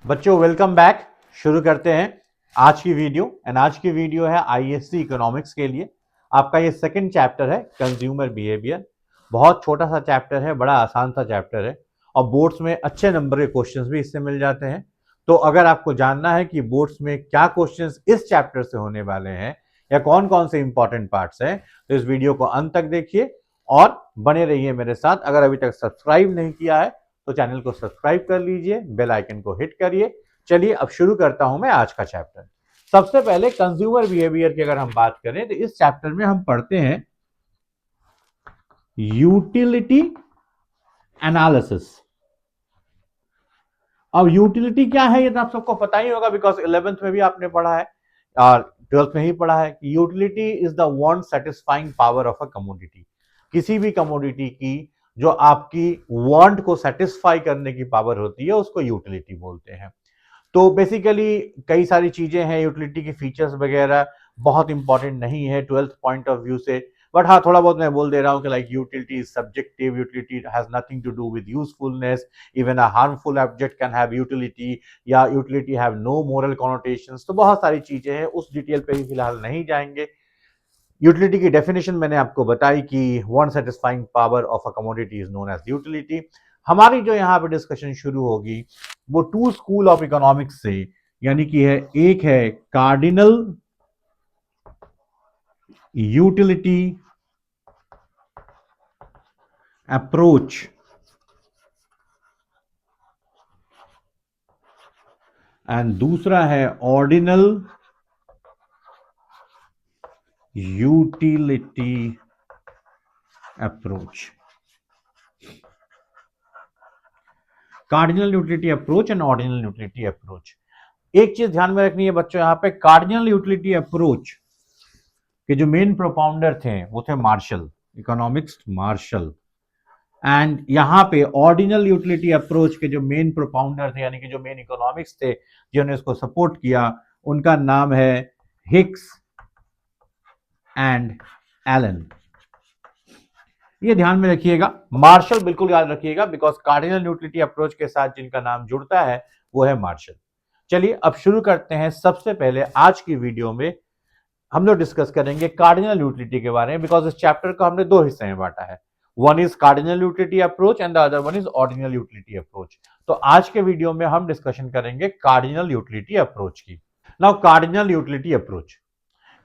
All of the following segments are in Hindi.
बच्चों वेलकम बैक। शुरू करते हैं आज की वीडियो। आज की वीडियो है आईएससी इकोनॉमिक्स के लिए। आपका ये सेकंड चैप्टर है कंज्यूमर बिहेवियर। बहुत छोटा सा चैप्टर है, बड़ा आसान सा चैप्टर है और बोर्ड्स में अच्छे नंबर के क्वेश्चंस भी इससे मिल जाते हैं। तो अगर आपको जानना है कि बोर्ड्स में क्या क्वेश्चंस इस चैप्टर से होने वाले हैं या कौन कौन से इंपॉर्टेंट पार्ट्स हैं, तो इस वीडियो को अंत तक देखिए और बने रहिए मेरे साथ। अगर अभी तक सब्सक्राइब नहीं किया है तो चैनल को सब्सक्राइब कर लीजिए, बेल आइकन को हिट करिए। चलिए अब शुरू करता हूं मैं आज का चैप्टर। सबसे पहले कंज्यूमर बिहेवियर की अगर हम बात करें तो इस चैप्टर में हम पढ़ते हैं यूटिलिटी एनालिसिस। अब यूटिलिटी क्या है ये तो आप सबको पता ही होगा, बिकॉज 11th में भी आपने पढ़ा है और 12th में ही पढ़ा है कि utility is the want satisfying power of a commodity. किसी भी कमोडिटी की जो आपकी वांट को सेटिस्फाई करने की पावर होती है उसको यूटिलिटी बोलते हैं। तो बेसिकली कई सारी चीजें हैं, यूटिलिटी की फीचर्स वगैरह बहुत इंपॉर्टेंट नहीं है 12th पॉइंट ऑफ व्यू से, बट हाँ थोड़ा बहुत मैं बोल दे रहा हूँ कि like utility is subjective, utility has nothing to do with usefulness, even a harmful object can have utility, या utility have no moral connotations. तो बहुत सारी चीजें हैं, उस डिटेल पे ही फिलहाल नहीं जाएंगे। यूटिलिटी की डेफिनेशन मैंने आपको बताई कि one satisfying power of a commodity is known as utility. हमारी जो यहाँ पे डिस्कशन शुरू होगी वो टू स्कूल ऑफ इकोनॉमिक्स से, यानी कि है एक है कार्डिनल यूटिलिटी अप्रोच एंड दूसरा है ordinal utility approach. Cardinal utility approach and ordinal utility approach. एक चीज ध्यान में रखनी है बच्चों, यहाँ पे कार्डिनल यूटिलिटी अप्रोच के जो मेन प्रोपाउंडर थे वो थे मार्शल, इकोनॉमिक्स मार्शल। एंड यहाँ पे ऑर्डिनल यूटिलिटी अप्रोच के जो मेन प्रोपाउंडर थे, यानी कि जो मेन इकोनॉमिक्स थे जिन्होंने इसको सपोर्ट किया, उनका नाम है हिक्स एंड एलन। ये ध्यान में रखिएगा, मार्शल बिल्कुल याद रखिएगा, बिकॉज कार्डिनल यूटिलिटी अप्रोच के साथ जिनका नाम जुड़ता है वो है मार्शल। चलिए अब शुरू करते हैं। सबसे पहले आज की वीडियो में हम लोग डिस्कस करेंगे कार्डिनल यूटिलिटी के बारे में, बिकॉज इस चैप्टर को हमने दो हिस्से में बांटा है। One is cardinal utility approach and the other one is ordinal utility approach. तो आज के वीडियो में हम डिस्कशन करेंगे कार्डिनल यूटिलिटी अप्रोच की। नाउ कार्डिनल यूटिलिटी अप्रोच,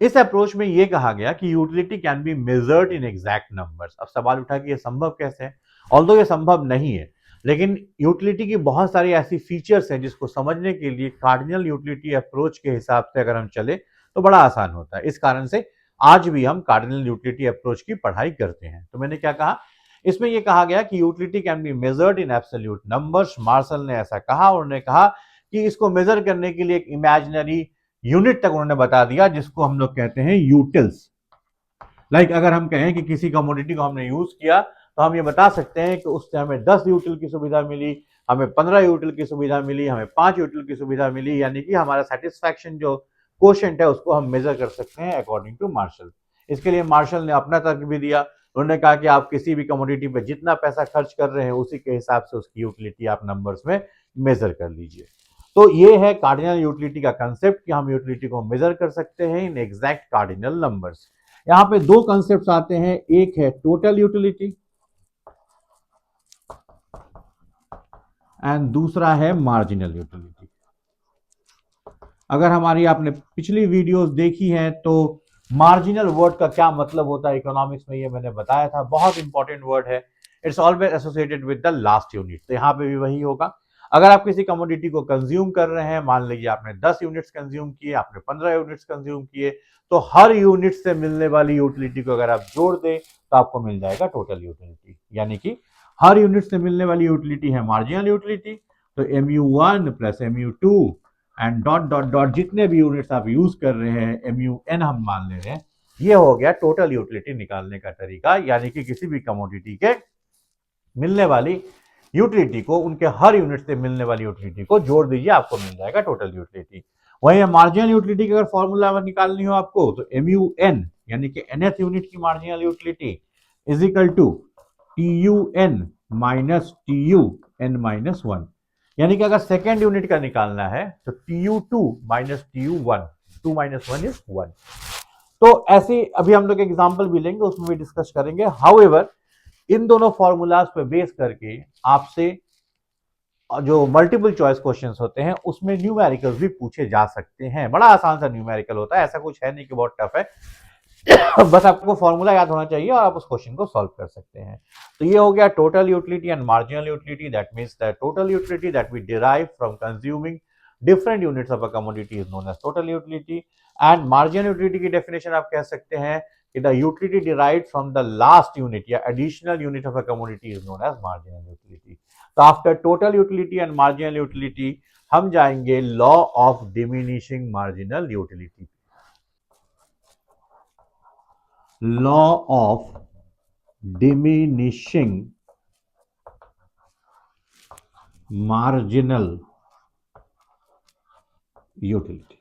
इस अप्रोच में यह कहा गया कि utility can be measured in exact numbers. अब सवाल उठा कि यह संभव कैसे है? ऑल्दो ये संभव नहीं है, लेकिन यूटिलिटी की बहुत सारी ऐसी फीचर्स हैं जिसको समझने के लिए कार्डिनल यूटिलिटी अप्रोच के हिसाब से अगर हम चले तो बड़ा आसान होता है। इस कारण से आज भी हम कार्डिनल यूटिलिटी अप्रोच की पढ़ाई करते हैं। तो मैंने क्या कहा, इसमें यह कहा गया कि utility can be measured in absolute numbers. Marshall ने ऐसा कहा, उन्होंने कहा कि इसको मेजर करने के लिए एक इमेजिनरी यूनिट तक उन्होंने बता दिया जिसको हम लोग कहते हैं यूटिल्स। लाइक अगर हम कहें कि किसी कमोडिटी को हमने यूज किया तो हम ये बता सकते हैं कि उससे हमें 10 यूटिल की सुविधा मिली, हमें 15 यूटिल की सुविधा मिली, हमें 5 यूटिल की सुविधा मिली, यानी कि हमारा सेटिस्फैक्शन जो कोशेंट है उसको हम मेजर कर सकते हैं अकॉर्डिंग टू मार्शल। इसके लिए मार्शल ने अपना तर्क भी दिया। उन्होंने कहा कि आप किसी भी कमोडिटी पे जितना पैसा खर्च कर रहे हैं उसी के हिसाब से उसकी यूटिलिटी आप नंबर्स में मेजर कर लीजिए। तो ये है कार्डिनल यूटिलिटी का कंसेप्ट कि हम यूटिलिटी को मेजर कर सकते हैं इन एग्जैक्ट कार्डिनल नंबर्स। यहां पे दो कंसेप्ट आते हैं, एक है टोटल यूटिलिटी एंड दूसरा है मार्जिनल यूटिलिटी। अगर हमारी आपने पिछली वीडियोस देखी हैं तो मार्जिनल वर्ड का क्या मतलब होता है इकोनॉमिक्स में ये मैंने बताया था, बहुत इंपॉर्टेंट वर्ड है। It's always associated with the last unit. तो यहाँ पे भी वही होगा। अगर आप किसी कमोडिटी को कंज्यूम कर रहे हैं, मान लीजिए आपने 10 यूनिट्स कंज्यूम किए, आपने 15 यूनिट्स कंज्यूम किए, तो हर यूनिट से मिलने वाली यूटिलिटी को अगर आप जोड़ दें तो आपको मिल जाएगा टोटल यूटिलिटी। यानी कि हर यूनिट से मिलने वाली यूटिलिटी है मार्जिनल यूटिलिटी। तो MU1 plus MU2 and dot dot dot जितने भी यूनिट्स आप यूज कर रहे हैं, MUN हम मान ले रहे हैं, ये हो गया टोटल यूटिलिटी निकालने का तरीका। यानी कि किसी भी कमोडिटी के मिलने वाली यूटिलिटी को उनके हर यूनिट से मिलने वाली यूटिलिटी को जोड़ दीजिए, आपको मिल जाएगा टोटल यूटिलिटी। वहीं मार्जिनल यूटिलिटी की अगर फॉर्मूला निकालनी हो आपको तो MUN यानी कि nth यूनिट की marginal utility is equal to TUN minus TUN minus 1। यानी कि अगर सेकेंड यूनिट का निकालना है तो TU2 minus TU1, 2 minus 1 is 1। तो ऐसे अभी हम लोग एग्जाम्पल भी लेंगे, उसमें भी डिस्कस करेंगे। हाउएवर इन दोनों फॉर्मूलाज पे बेस करके आपसे जो मल्टीपल चॉइस क्वेश्चंस होते हैं उसमें न्यूमेरिकल्स भी पूछे जा सकते हैं। बड़ा आसान सा न्यूमेरिकल होता है, ऐसा कुछ है नहीं कि बहुत टफ है। बस आपको फॉर्मूला याद होना चाहिए और आप उस क्वेश्चन को सॉल्व कर सकते हैं। तो ये हो गया total utility and marginal utility. That means that total utility that we derive from consuming different units of a commodity is known as total utility, and marginal utility की definition आप कह सकते हैं कि the utility derived from the last unit या additional unit of a commodity is known as marginal utility। तो after total utility and marginal utility हम जाएंगे law of diminishing marginal utility। law of diminishing marginal utility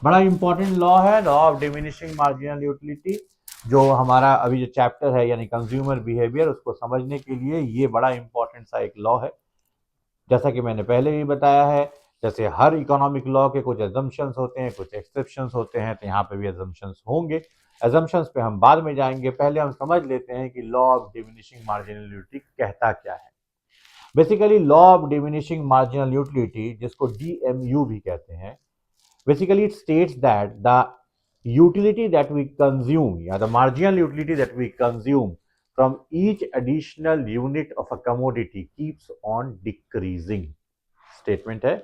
बड़ा इंपॉर्टेंट लॉ है, law of diminishing marginal utility, जो हमारा अभी जो चैप्टर है यानी कंज्यूमर बिहेवियर, उसको समझने के लिए ये बड़ा इंपॉर्टेंट सा एक लॉ है। जैसा कि मैंने पहले भी बताया है, जैसे हर इकोनॉमिक लॉ के कुछ एजम्पशंस होते हैं, कुछ एक्सेप्शंस होते हैं, तो यहाँ पे भी एजम्पशंस होंगे। एजम्पशंस पे हम बाद में जाएंगे, पहले हम समझ लेते हैं कि law of diminishing marginal utility कहता क्या है। Basically law of diminishing marginal utility, जिसको DMU भी कहते हैं, basically it states that the utility that we consume, yeah, the marginal utility that we consume from each additional unit of a commodity keeps on decreasing। statement hai,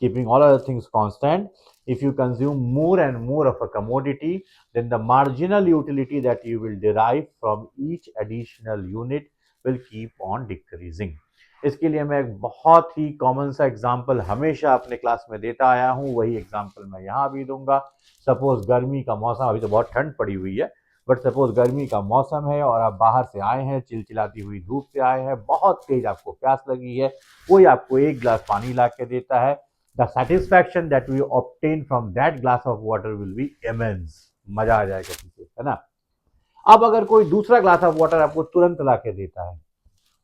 keeping all other things constant, if you consume more and more of a commodity, then the marginal utility that you will derive from each additional unit will keep on decreasing। इसके लिए मैं एक बहुत ही कॉमन सा एग्जाम्पल हमेशा अपने क्लास में देता आया हूँ, वही एग्जाम्पल मैं यहाँ भी दूंगा। सपोज गर्मी का मौसम, अभी तो बहुत ठंड पड़ी हुई है, बट सपोज गर्मी का मौसम है और आप बाहर से आए हैं, चिलचिलाती हुई धूप से आए हैं, बहुत तेज आपको प्यास लगी है, कोई आपको एक ग्लास पानी ला के देता है। The satisfaction that we obtain from that glass of water will be immense. मजा आ जाएगा पीछे, है ना। अब अगर कोई दूसरा ग्लास ऑफ वाटर आपको तुरंत ला के देता है,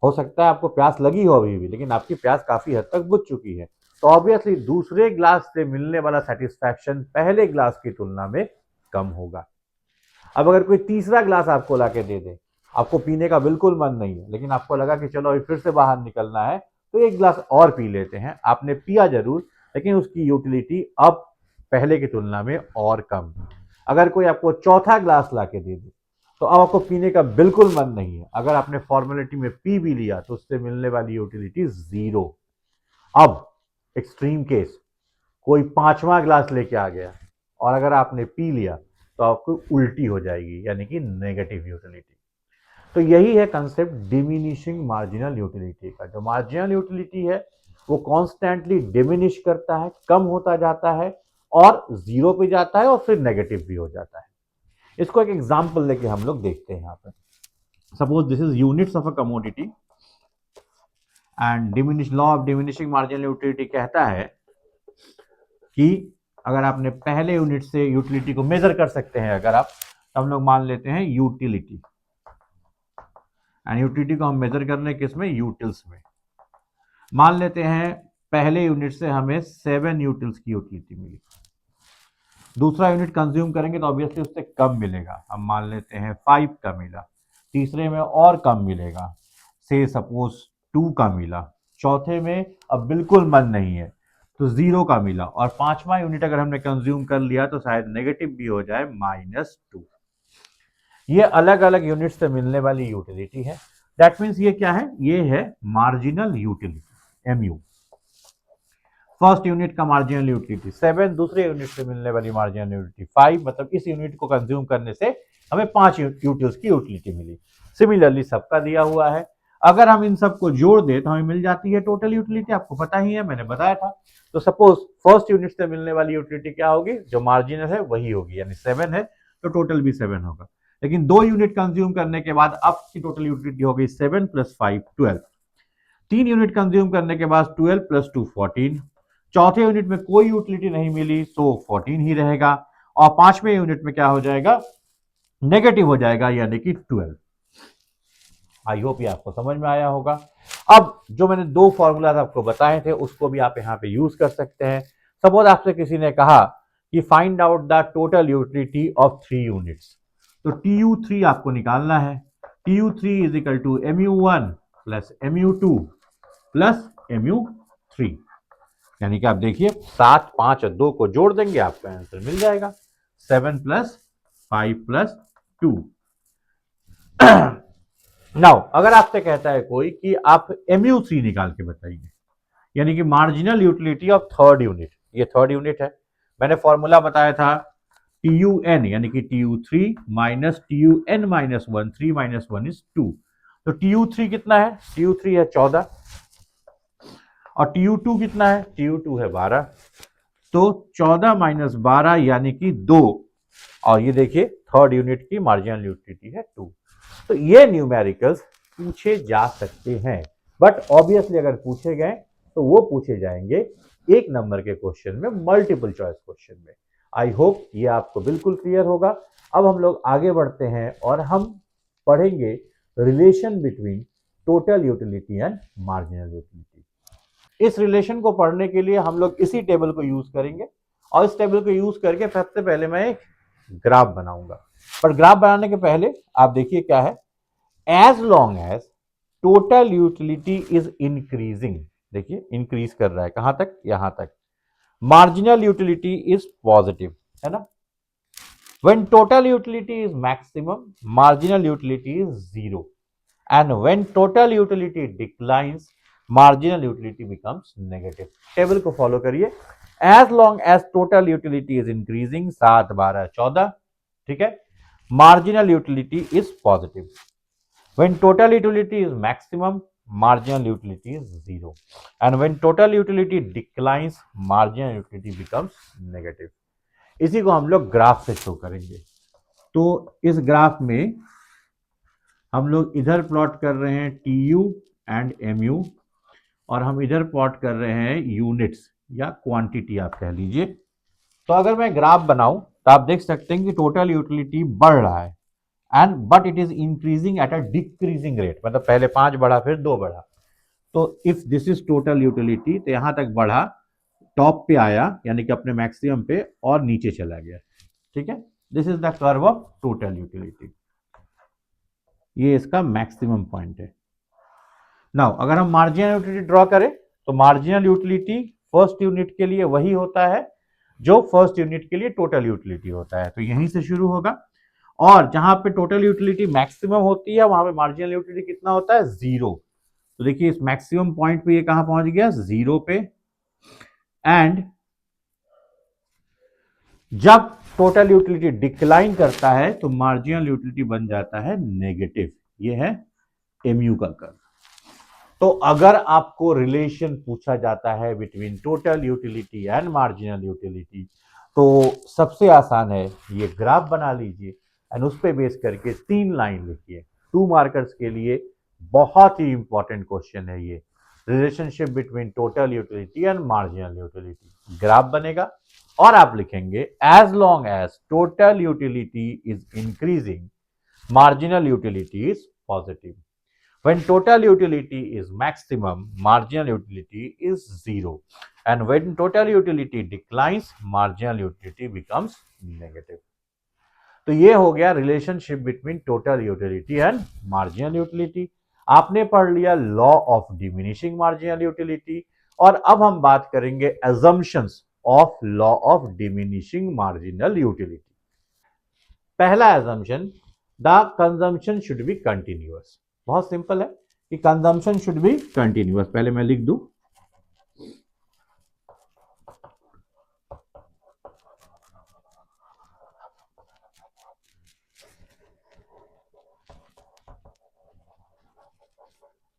हो सकता है आपको प्यास लगी हो अभी भी, लेकिन आपकी प्यास काफी हद तक बुझ चुकी है, तो ऑब्वियसली दूसरे ग्लास से मिलने वाला सेटिस्फैक्शन पहले ग्लास की तुलना में कम होगा। अब अगर कोई तीसरा ग्लास आपको लाके दे दे, आपको पीने का बिल्कुल मन नहीं है, लेकिन आपको लगा कि चलो अभी फिर से बाहर निकलना है, तो एक ग्लास और पी लेते हैं। आपने पिया जरूर, लेकिन उसकी यूटिलिटी अब पहले की तुलना में और कम। अगर कोई आपको चौथा ग्लास लाके दे दे, तो अब आपको पीने का बिल्कुल मन नहीं है, अगर आपने फॉर्मेलिटी में पी भी लिया तो उससे मिलने वाली यूटिलिटी 0। अब एक्सट्रीम केस, कोई पांचवा ग्लास लेके आ गया और अगर आपने पी लिया तो आपको उल्टी हो जाएगी, यानी कि नेगेटिव यूटिलिटी। तो यही है कंसेप्ट डिमिनिशिंग मार्जिनल यूटिलिटी का। जो मार्जिनल यूटिलिटी है वो कॉन्स्टेंटली डिमिनिश करता है, कम होता जाता है और 0 पे जाता है और फिर नेगेटिव भी हो जाता है। इसको एक एग्जाम्पल लेके हम लोग देखते हैं। यहाँ पे suppose this is units of a commodity and diminish law of diminishing marginal utility कहता है कि अगर आपने पहले यूनिट से यूटिलिटी को मेजर कर सकते हैं अगर आप, तो हम लोग मान लेते हैं यूटिलिटी, एंड यूटिलिटी को हम मेजर कर रहे हैं किसमें, यूटिल्स में। मान लेते हैं पहले यूनिट से हमें 7 यूटिल्स की यूटिलिटी मिली, दूसरा यूनिट कंज्यूम करेंगे तो ऑब्वियसली उससे कम मिलेगा, हम मान लेते हैं 5 का मिला, तीसरे में और कम मिलेगा, से सपोज 2 का मिला, चौथे में अब बिल्कुल मन नहीं है तो 0 का मिला, और पांचवा यूनिट अगर हमने कंज्यूम कर लिया तो शायद नेगेटिव भी हो जाए, -2। ये अलग अलग यूनिट से मिलने वाली यूटिलिटी है। दैट मीन्स ये क्या है, ये है marginal utility, MU। First unit का मार्जिनल यूटिलिटी 7, दूसरे यूनिट से मिलने वाली मार्जिनल यूटिलिटी 5, मतलब इस यूनिट को कंज्यूम करने से हमें 5 यूटिल्स की यूटिलिटी मिली। सिमिलरली सबका दिया हुआ है, अगर हम इन सबको जोड़ दें तो हमें मिल जाती है टोटल यूटिलिटी, आपको पता ही है, मैंने बताया था। तो सपोज फर्स्ट यूनिट से मिलने वाली यूटिलिटी क्या होगी, जो मार्जिनल है वही होगी, यानी 7 है तो टोटल भी 7 होगा। लेकिन 2 यूनिट कंज्यूम करने के बाद अब की टोटल यूटिलिटी हो गई 7 + 5 12, 3 यूनिट कंज्यूम करने के बाद 12 + 2 14, चौथे यूनिट में कोई यूटिलिटी नहीं मिली तो 14 ही रहेगा, और पांचवें यूनिट में क्या हो जाएगा, नेगेटिव हो जाएगा, यानी कि 12। आई होप ये आपको समझ में आया होगा। अब जो मैंने दो फॉर्मूलाज आपको बताए थे उसको भी आप यहाँ पे यूज कर सकते हैं। सपोज आपसे किसी ने कहा कि find out the total utility of 3 units, तो TU3 आपको निकालना है। TU3 is equal to MU1 plus MU2 plus MU3, यानी कि आप देखिए 7, 5 और 2 को जोड़ देंगे आपका आंसर मिल जाएगा 7 प्लस 5 प्लस 2। नाउ अगर आपसे कहता है कोई कि आप MU3 निकाल के बताइए, यानी कि marginal utility of third unit, ये थर्ड यूनिट है। मैंने फॉर्मूला बताया था TUN यानी कि TU3 minus TUN minus 1, 3 minus 1 is 2। तो TU3 कितना है? TU3 है 14 और TU2 कितना है? TU2 है 12। तो 14 माइनस 12 यानी कि 2, और ये देखिए थर्ड यूनिट की मार्जिनल यूटिलिटी है 2। तो ये न्यूमेरिकल्स पूछे जा सकते हैं, बट ऑब्वियसली अगर पूछे गए तो वो पूछे जाएंगे एक नंबर के क्वेश्चन में, मल्टीपल चॉइस क्वेश्चन में। आई होप ये आपको बिल्कुल क्लियर होगा। अब हम लोग आगे बढ़ते हैं और हम पढ़ेंगे relation between total utility and marginal utility. इस रिलेशन को पढ़ने के लिए हम लोग इसी टेबल को यूज करेंगे, और इस टेबल को यूज करके सबसे पहले मैं एक ग्राफ बनाऊंगा। पर ग्राफ बनाने के पहले आप देखिए क्या है, as long as total utility is increasing, देखिए इंक्रीज कर रहा है कहां तक? यहां तक। मार्जिनल यूटिलिटी इज पॉजिटिव, है ना। when total utility is maximum, marginal utility is 0, and when total utility declines, marginal utility becomes negative। Table को फॉलो करिए। as long as total utility is increasing, 7, 12, 14, ठीक है, marginal utility is positive। when total utility is maximum, marginal utility is 0, and when total utility declines, marginal utility becomes negative। इसी को हम लोग ग्राफ से शो करेंगे। तो इस ग्राफ में हम लोग इधर प्लॉट कर रहे हैं TU एंड MU, और हम इधर प्लॉट कर रहे हैं यूनिट्स या क्वांटिटी आप कह लीजिए। तो अगर मैं ग्राफ बनाऊं तो आप देख सकते हैं कि टोटल यूटिलिटी बढ़ रहा है, and but it is increasing at a decreasing rate, मतलब पहले 5 बढ़ा फिर 2 बढ़ा। तो if this is total utility, तो यहां तक बढ़ा, टॉप पे आया यानी कि अपने मैक्सिमम पे, और नीचे चला गया, ठीक है। This is the curve of total utility, ये इसका मैक्सिमम पॉइंट है। नाउ अगर हम मार्जिनल यूटिलिटी ड्रॉ करें तो मार्जिनल यूटिलिटी फर्स्ट यूनिट के लिए वही होता है जो फर्स्ट यूनिट के लिए टोटल यूटिलिटी होता है, तो यहीं से शुरू होगा। और जहां पे टोटल यूटिलिटी मैक्सिमम होती है वहां पे मार्जिनल यूटिलिटी कितना होता है? 0। तो देखिए इस मैक्सिमम पॉइंट पे ये कहां पहुंच गया? 0 पे। एंड जब टोटल यूटिलिटी डिक्लाइन करता है तो मार्जिनल यूटिलिटी बन जाता है नेगेटिव। ये है MU का कर्व। तो अगर आपको रिलेशन पूछा जाता है between total utility and marginal utility, तो सबसे आसान है ये ग्राफ बना लीजिए एंड उस पे बेस करके 3 लाइन लिखिए। 2 मार्कर्स के लिए बहुत ही इंपॉर्टेंट क्वेश्चन है ये, relationship between total utility and marginal utility. Graph बनेगा और आप लिखेंगे as long as total utility is increasing, marginal utility is positive। when total utility is maximum, marginal utility is 0, and when total utility declines, marginal utility becomes negative। तो ये हो गया relationship between total utility and marginal utility. आपने पढ़ लिया law of diminishing marginal utility, और अब हम बात करेंगे assumptions of law of diminishing marginal utility. पहला assumption, the consumption should be continuous. बहुत सिंपल है कि कंजम्पशन शुड बी कंटिन्यूअस। पहले मैं लिख दूं,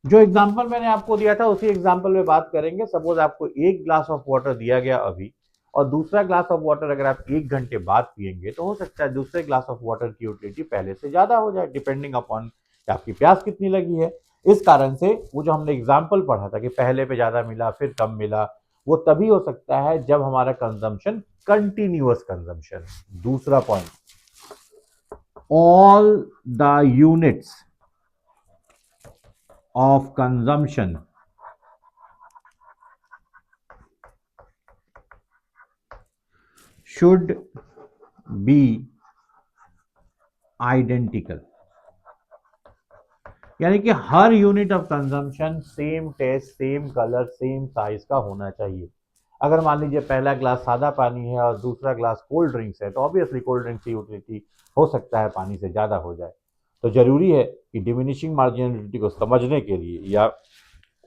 जो एग्जांपल मैंने आपको दिया था उसी एग्जांपल में बात करेंगे। सपोज आपको 1 ग्लास ऑफ वाटर दिया गया अभी, और दूसरा ग्लास ऑफ वाटर अगर आप 1 घंटे बाद पिएंगे तो हो सकता है दूसरे ग्लास ऑफ वाटर की यूटिलिटी पहले से ज्यादा हो जाए, डिपेंडिंग अपॉन आपकी प्यास कितनी लगी है। इस कारण से वो जो हमने एग्जाम्पल पढ़ा था कि पहले पे ज्यादा मिला फिर कम मिला, वो तभी हो सकता है जब हमारा कंजम्पशन कंटिन्यूअस कंजम्पशन। दूसरा point, all the units of consumption should be identical, यानी कि हर unit of consumption same taste, same colour, same size का होना चाहिए। अगर मान लीजिए पहला ग्लास सादा पानी है और दूसरा ग्लास कोल्ड ड्रिंक्स है, तो ऑब्वियसली कोल्ड ड्रिंक्स की यूटिलिटी हो सकता है पानी से ज़्यादा हो जाए। तो जरूरी है कि डिमिनिशिंग मार्जिनल यूटिलिटी को समझने के लिए या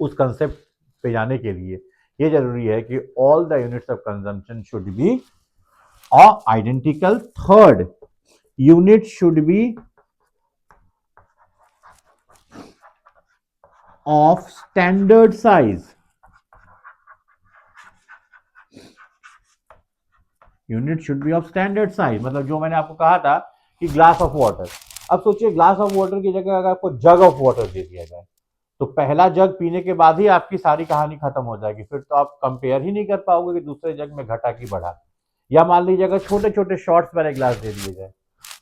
उस कंसेप्ट पे जाने के लिए ये जरूरी है कि all the units of consumption should be identical. Third, unit should be of standard size, unit should be of standard size. मतलब जो मैंने आपको कहा था कि ग्लास ऑफ वाटर, अब सोचिए ग्लास ऑफ वाटर की जगह अगर आपको जग ऑफ वाटर दे दिया जाए तो पहला जग पीने के बाद ही आपकी सारी कहानी खत्म हो जाएगी, फिर तो आप कंपेयर ही नहीं कर पाओगे कि दूसरे जग में घटा की बढ़ा। या मान लीजिए अगर छोटे छोटे शॉर्ट्स वाले ग्लास दे दिए जाए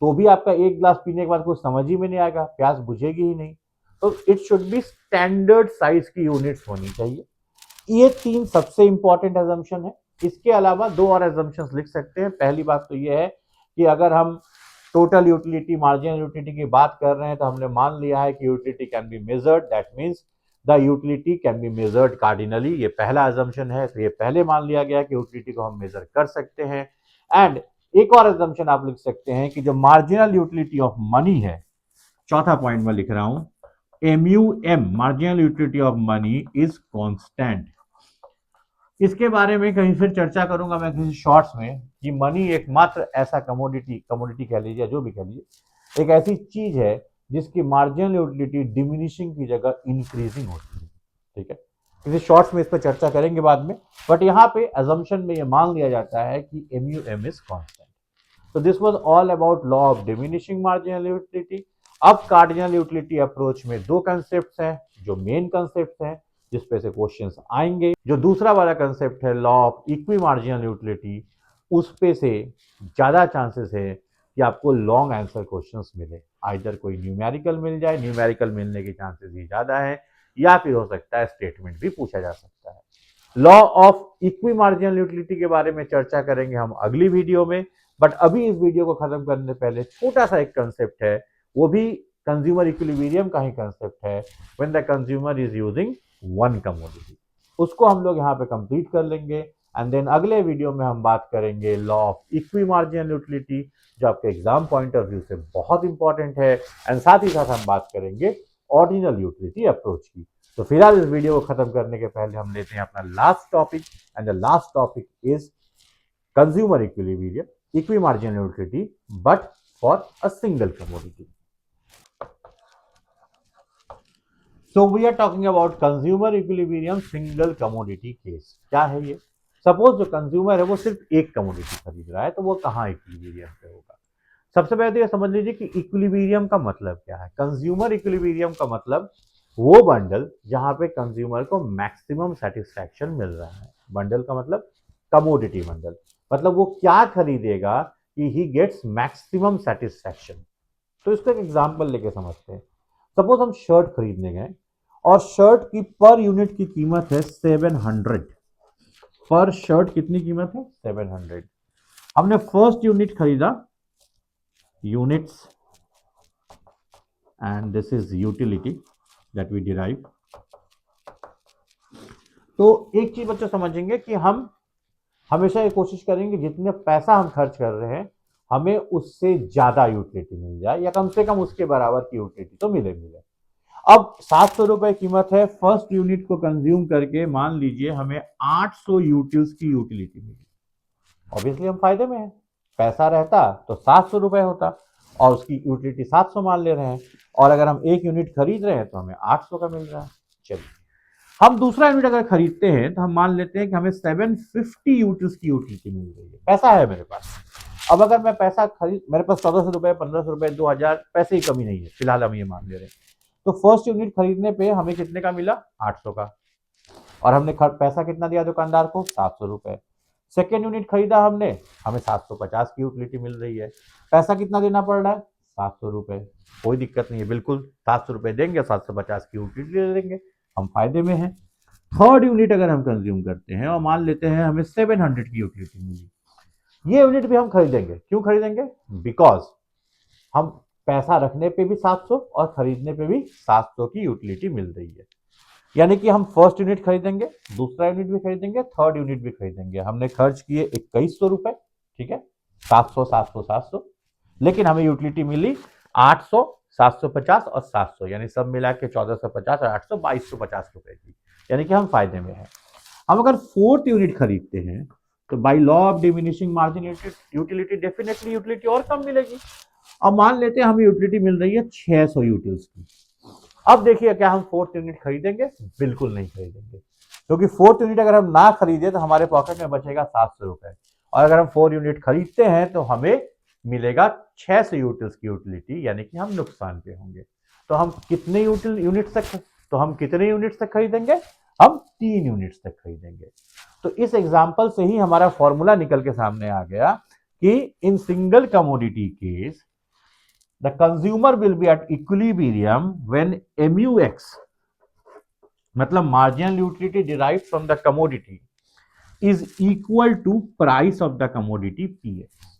तो भी आपका एक ग्लास पीने के बाद कुछ समझ ही में नहीं आएगा, प्यास बुझेगी ही नहीं। तो it should be standard size की यूनिट्स होनी चाहिए। ये तीन सबसे इंपॉर्टेंट एजम्पशन है। इसके अलावा दो और एजम्पशंस लिख सकते हैं। पहली बात तो ये है कि अगर हम टोटल यूटिलिटी, मार्जिनल यूटिलिटी की बात कर रहे हैं तो हमने मान लिया है कि utility can be measured, that means the utility can be measured cardinally. ये पहला एजम्पशन है, तो ये पहले मान लिया गया कि यूटिलिटी को हम मेजर कर सकते हैं। एंड एक और एजम्पशन आप लिख सकते हैं कि जो मार्जिनल यूटिलिटी ऑफ मनी है, चौथा पॉइंट में लिख रहा हूं, MUM marginal utility of money is constant. इसके बारे में कहीं फिर चर्चा करूंगा मैं किसी शॉर्ट्स में कि मनी एकमात्र ऐसा कमोडिटी कह लीजिए, जो भी कह लीजिए, एक ऐसी चीज है जिसकी मार्जिनल यूटिलिटी डिमिनिशिंग की जगह इंक्रीजिंग होती है। ठीक है, किसी शॉर्ट्स में इस पर चर्चा करेंगे बाद में, बट यहाँ पे अजम्पशन में ये मान लिया जाता है कि MUM इज कांस्टेंट। तो this was all about law of diminishing marginal utility. अब कार्डिनल यूटिलिटी अप्रोच में दो कंसेप्ट हैं जो मेन कंसेप्ट हैं जिसपे से क्वेश्चंस आएंगे। जो दूसरा वाला कंसेप्ट है law of equi marginal utility, उस पे से ज्यादा चांसेस है कि आपको लॉन्ग आंसर क्वेश्चंस मिले, आइदर कोई न्यूमेरिकल मिल जाए, न्यूमेरिकल मिलने के चांसेस ही ज्यादा है, या फिर हो सकता है स्टेटमेंट भी पूछा जा सकता है। Law of equi marginal utility के बारे में चर्चा करेंगे हम अगली वीडियो में, बट अभी इस वीडियो को खत्म करने से पहले छोटा सा एक कंसेप्ट है, वो भी कंज्यूमर इक्विलिब्रियम का ही कंसेप्ट है, when the consumer is using one commodity. उसको हम लोग यहाँ पे कंप्लीट कर लेंगे एंड देन अगले वीडियो में हम बात करेंगे law of equi marginal utility, जो आपके एग्जाम पॉइंट ऑफ व्यू से बहुत इंपॉर्टेंट है, एंड साथ ही साथ हम बात करेंगे ऑर्डिनल यूटिलिटी अप्रोच की। तो फिलहाल इस वीडियो को खत्म करने के पहले हम लेते हैं अपना last topic, and the last topic is consumer equilibrium, equi marginal utility but for a single commodity. So we are talking about consumer equilibrium single commodity case। क्या है ये? सपोज जो कंज्यूमर है वो सिर्फ एक कमोडिटी खरीद रहा है, तो वो कहाँ इक्विलिब्रियम पे होगा? सबसे पहले तो ये समझ लीजिए कि इक्विलिब्रियम का मतलब क्या है। कंज्यूमर इक्विलिब्रियम का मतलब वो बंडल जहां पे कंज्यूमर को मैक्सिमम सेटिस्फैक्शन मिल रहा है। बंडल का मतलब कमोडिटी बंडल, मतलब वो क्या खरीदेगा कि ही गेट्स मैक्सिमम सेटिस्फैक्शन। तो इसको एक एग्जाम्पल लेके समझते हैं। सपोज हम शर्ट खरीदने गए और शर्ट की पर यूनिट की कीमत है 700। पर शर्ट कितनी कीमत है? 700। हमने फर्स्ट यूनिट खरीदा, units, and this is utility that we derive. तो एक चीज बच्चों समझेंगे कि हम हमेशा ये कोशिश करेंगे जितने पैसा हम खर्च कर रहे हैं हमें उससे ज्यादा यूटिलिटी मिल जाए, या कम से कम उसके बराबर की यूटिलिटी तो मिले। अब 700 रुपए कीमत है, फर्स्ट यूनिट को कंज्यूम करके मान लीजिए हमें 800 यूटिल्स की यूटिलिटी मिली। ऑब्वियसली हम फायदे में हैं, पैसा रहता तो 700 रुपए होता और उसकी यूटिलिटी 700 मान ले रहे हैं, और अगर हम एक यूनिट खरीद रहे हैं तो हमें 800 का मिल रहा है। चलिए हम दूसरा यूनिट अगर खरीदते हैं तो हम मान लेते हैं कि हमें 750 यूटिल्स की यूटिलिटी मिल रही है, पैसा है मेरे पास। अब अगर मैं पैसा खरीद, मेरे पास 1400 रुपए, 1500 रुपए, 2000 पैसे ही कमी नहीं है, फिलहाल हम ये मान ले रहे हैं। तो फर्स्ट यूनिट खरीदने पे हमें कितने का मिला? 800 का, और हमने पैसा कितना दिया दुकानदार को? 700 रुपए। सेकेंड यूनिट खरीदा हमने, हमें 750 की यूटिलिटी मिल रही है, पैसा कितना देना पड़ रहा है? 700 रुपये, कोई दिक्कत नहीं है, बिल्कुल 700 रुपये देंगे, 750 की यूटिलिटी ले लेंगे, हम फायदे में हैं। थर्ड यूनिट अगर हम कंज्यूम करते हैं और मान लेते हैं हमें 700 की यूटिलिटी मिली, ये यूनिट भी हम खरीदेंगे। क्यों खरीदेंगे? बिकॉज हम पैसा रखने पे भी 700 और खरीदने पे भी 700 की यूटिलिटी मिल रही है। यानी कि हम फर्स्ट यूनिट खरीदेंगे, दूसरा यूनिट भी खरीदेंगे, थर्ड यूनिट भी खरीदेंगे। हमने खर्च किए 2100 रुपए, ठीक है, 700 700 700, लेकिन हमें यूटिलिटी मिली 800 750 और 700, यानी सब मिला के 1450 और 800 2250 रुपए की, यानी कि हम फायदे में हैं। हम अगर फोर्थ यूनिट खरीदते हैं तो by law of diminishing margin utility definitely utility और कम मिलेगी। अब मान लेते हैं हमें यूटिलिटी मिल रही है 600 यूटिल्स की। अब देखिए, क्या हम फोर्थ यूनिट खरीदेंगे? बिल्कुल नहीं खरीदेंगे, क्योंकि फोर्थ यूनिट अगर हम ना खरीदे तो हमारे पॉकेट में बचेगा 700 रुपए, और अगर हम 4 यूनिट खरीदते हैं तो हमें मिलेगा 600 यूटिल्स की यूटिलिटी, यानी कि हम नुकसान पे होंगे। तो हम कितने यूनिट तक खरीदेंगे? हम 3 यूनिट्स तक खरीदेंगे। तो इस एग्जाम्पल से ही हमारा फॉर्मूला निकल के सामने आ गया कि in single commodity case the consumer will be at equilibrium when MUX, मतलब marginal utility derived from the commodity, is equal to price of the commodity PX।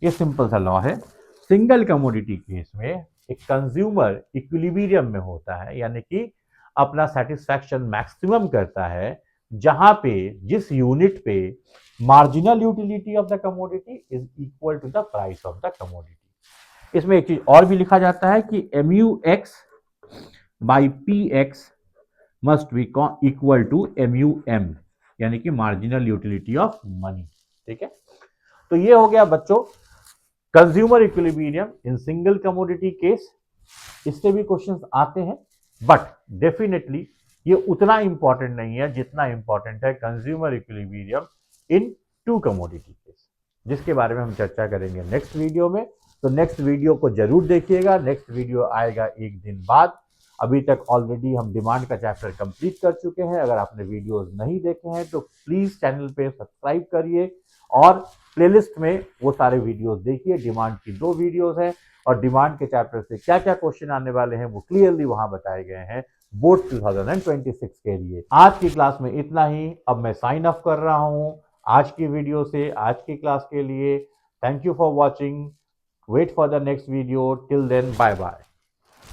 ये सिंपल सा लॉ है। सिंगल कमोडिटी केस में एक कंज्यूमर इक्विलिब्रियम में होता है, यानी कि अपना सेटिस्फैक्शन मैक्सिमम करता है, जहां पे जिस यूनिट पे marginal utility of the commodity is equal to the price of the commodity. इसमें एक चीज और भी लिखा जाता है कि MUX by PX must be equal to MUM, यानी कि मार्जिनल यूटिलिटी ऑफ मनी। ठीक है, तो ये हो गया बच्चों consumer equilibrium in single commodity case. इससे भी क्वेश्चंस आते हैं, बट डेफिनेटली ये उतना इंपॉर्टेंट नहीं है जितना इंपॉर्टेंट है कंज्यूमर इक्विलिब्रियम इन 2 कमोडिटी केस, जिसके बारे में हम चर्चा करेंगे नेक्स्ट वीडियो में। तो नेक्स्ट वीडियो को जरूर देखिएगा। नेक्स्ट वीडियो आएगा एक दिन बाद। अभी तक ऑलरेडी हम डिमांड का चैप्टर कंप्लीट कर चुके हैं। अगर आपने वीडियोस नहीं देखे हैं तो प्लीज चैनल पे सब्सक्राइब करिए और प्लेलिस्ट में वो सारे वीडियोस देखिए। डिमांड की 2 वीडियोस हैं और डिमांड के चैप्टर से क्या क्या क्वेश्चन आने वाले हैं वो क्लियरली वहां बताए गए हैं बोर्ड 2026 के लिए। आज की क्लास में इतना ही। अब मैं साइन ऑफ कर रहा हूं आज की वीडियो से, आज की क्लास के लिए। Thank you for watching. Wait for the next video. Till then, bye bye.